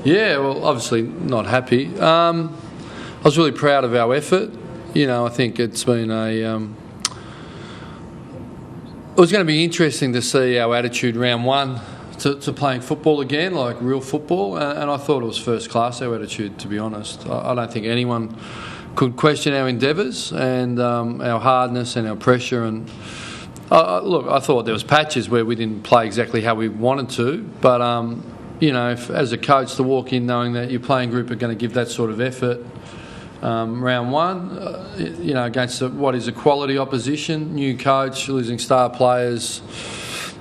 Yeah, well, obviously not happy. I was really proud of our effort. I think it's been it was going to be interesting to see our attitude round one to playing football again, like real football, and I thought it was first class, our attitude, to be honest. I don't think anyone could question our endeavours and our hardness and our pressure. And look, I thought there was patches where we didn't play exactly how we wanted to, but as a coach, to walk in knowing that your playing group are going to give that sort of effort round one, against what is a quality opposition, new coach, losing star players,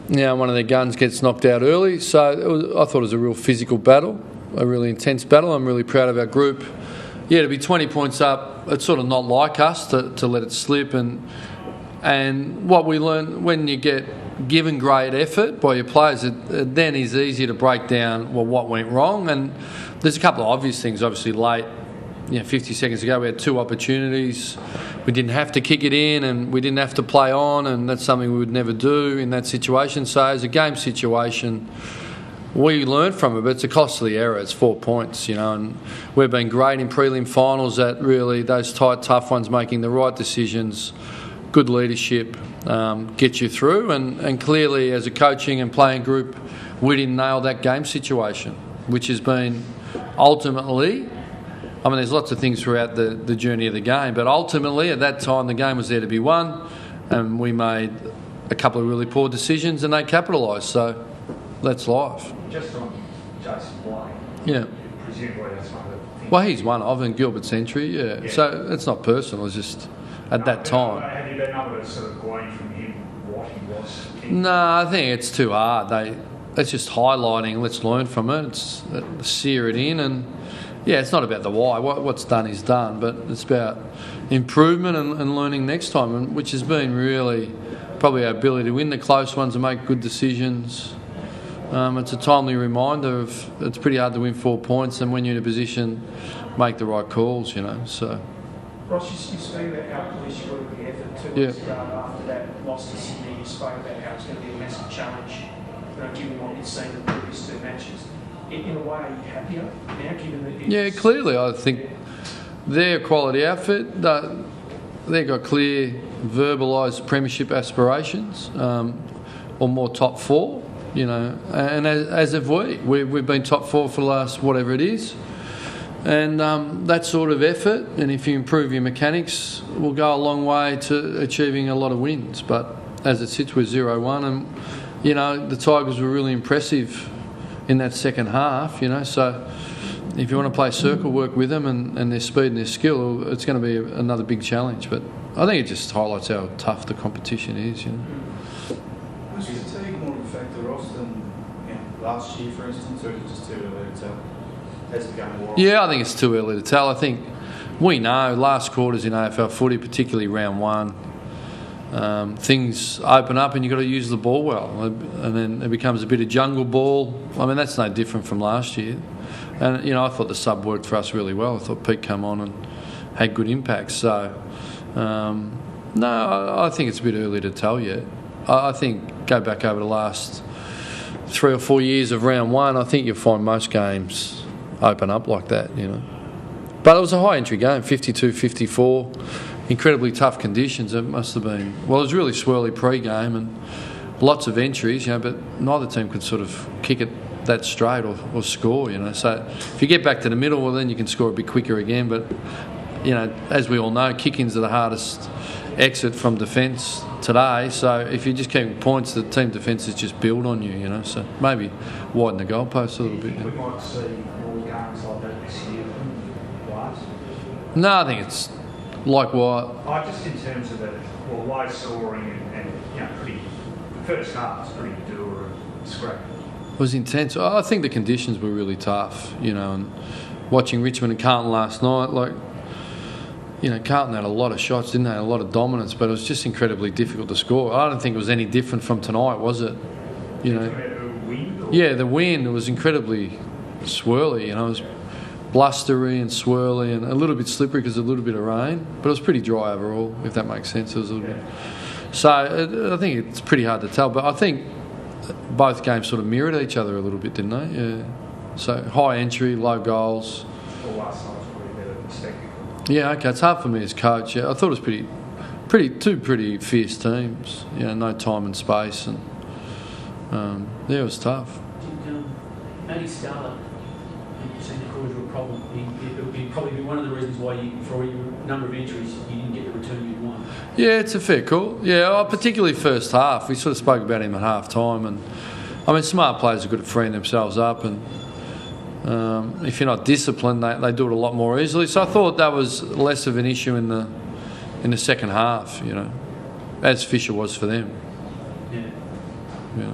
one of their guns gets knocked out early. So I thought it was a real physical battle, a really intense battle. I'm really proud of our group. Yeah, to be 20 points up, it's sort of not like us to let it slip. And what we learn when you get given great effort by your players, it then is easier to break down what went wrong. And there's a couple of obvious things. Obviously, late, 50 seconds ago, we had two opportunities. We didn't have to kick it in, and we didn't have to play on, and that's something we would never do in that situation. So as a game situation, we learned from it, but it's a costly error. It's 4 points, and we've been great in prelim finals at really those tight, tough ones, making the right decisions, good leadership, get you through. And clearly, as a coaching and playing group, we didn't nail that game situation, which has been ultimately... there's lots of things throughout the journey of the game, but ultimately at that time the game was there to be won, and we made a couple of really poor decisions and they capitalised. So that's life. Just on Jason Blake. Yeah. Presumably that's one of the things. Well, he's one of, and Gilbert's entry, yeah. So it's not personal, it's just at that time. Have you been able to sort of glean from him what he was thinking? No, I think it's too hard. It's just highlighting, let's learn from it, sear it in, and yeah, it's not about the why. What's done is done, but it's about improvement and learning next time, which has been really probably our ability to win the close ones and make good decisions. It's a timely reminder of it's pretty hard to win 4 points, and when you're in a position, make the right calls, So. Ross, you spoke about how police you were the effort 2 weeks ago after that loss to Sydney. You spoke about how it's going to be a massive challenge, given what you've seen in the previous two matches. In a way, are you happier now, given that? Yeah, clearly, I think they're a quality outfit. They've got clear, verbalised premiership aspirations, or more top four. And as have we. We've been top four for the last whatever it is. And that sort of effort, and if you improve your mechanics, will go a long way to achieving a lot of wins. But as it sits, we're 0-1, and, the Tigers were really impressive in that second half, So if you want to play circle work with them and their speed and their skill, it's going to be another big challenge. But I think it just highlights how tough the competition is, Was fatigue more of a factor, Ross, than last year, for instance, or is it just too early to tell? Has it gone well? Yeah, I think it's too early to tell. I think we know last quarters in AFL footy, particularly round one, things open up and you've got to use the ball well, and then it becomes a bit of jungle ball. That's no different from last year. And I thought the sub worked for us really well. I thought Pete came on and had good impact. So no, I think it's a bit early to tell yet. I think go back over the last 3 or 4 years of round one, I think you'll find most games open up like that, But it was a high entry game, 52-54. Incredibly tough conditions. It must have been... Well, it was really swirly pre-game and lots of entries, but neither team could sort of kick it that straight or score, So if you get back to the middle, well, then you can score a bit quicker again. But, as we all know, kick-ins are the hardest exit from defence today. So if you just keep points, the team defences just build on you, So maybe widen the goalposts a little bit. We might see more games like that this year than last. No, I think it's... Like what? Just in terms of the low scoring and pretty first half was pretty dour and scrappy. It was intense. I think the conditions were really tough, and watching Richmond and Carlton last night, Carlton had a lot of shots, didn't they? A lot of dominance, but it was just incredibly difficult to score. I don't think it was any different from tonight, was it? Yeah, the wind was incredibly swirly, It was blustery and swirly and a little bit slippery because of a little bit of rain, but it was pretty dry overall, if that makes sense. It was a little bit. So I think it's pretty hard to tell, but I think both games sort of mirrored each other a little bit, didn't they? Yeah. So high entry, low goals. Well, last night was probably better than the spectacle. Yeah, okay, it's hard for me as coach. Yeah, I thought it was two pretty fierce teams. You know, no time and space, and yeah, it was tough. Matty Scarlett, you seem to cause you a problem. It would probably be one of the reasons why, for your number of entries, you didn't get the return you'd want. Yeah, it's a fair call. Yeah, particularly first half. We sort of spoke about him at half time, and I mean, smart players are good at freeing themselves up, and if you're not disciplined, they do it a lot more easily. So I thought that was less of an issue in the second half, you know, as Fisher was for them. Yeah.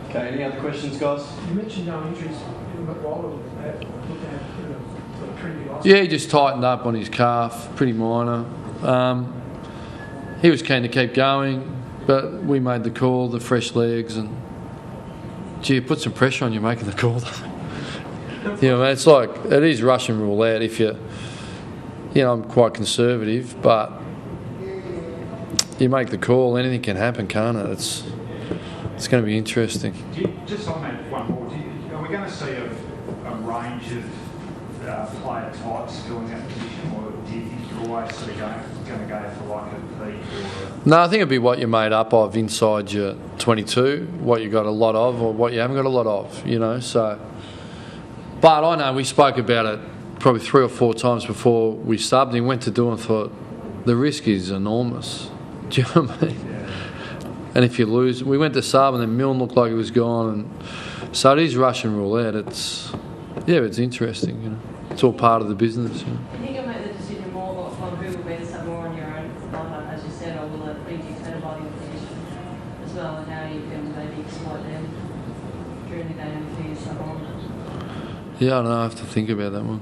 Okay, any other questions, guys? You mentioned no injuries, but while looking at the preview. Yeah, he just tightened up on his calf, pretty minor. He was keen to keep going, but we made the call, the fresh legs, and gee, it put some pressure on you making the call. You know, it's like, it is Russian roulette if you know, I'm quite conservative, but you make the call, anything can happen, can't it? It's going to be interesting. Just on that one more, are we going to see a range of player types filling that position, or do you think you're always sort of going to go for like a peak or No, I think it'd be what you're made up of inside your 22, what you got a lot of or what you haven't got a lot of, you know. So, but I know we spoke about it probably 3 or 4 times before we subbed and went to do and thought the risk is enormous. Do you know what I mean? And if you lose, we went to sub and then Milne looked like he was gone, and so it is Russian roulette. It's interesting, you know. It's all part of the business. You know. I think you'll make the decision more on who will be the sub more on your own, as you said, or will it be dictated by the opposition as well, and how you can maybe exploit them during the game if you sub on. Yeah, I don't know. I have to think about that one.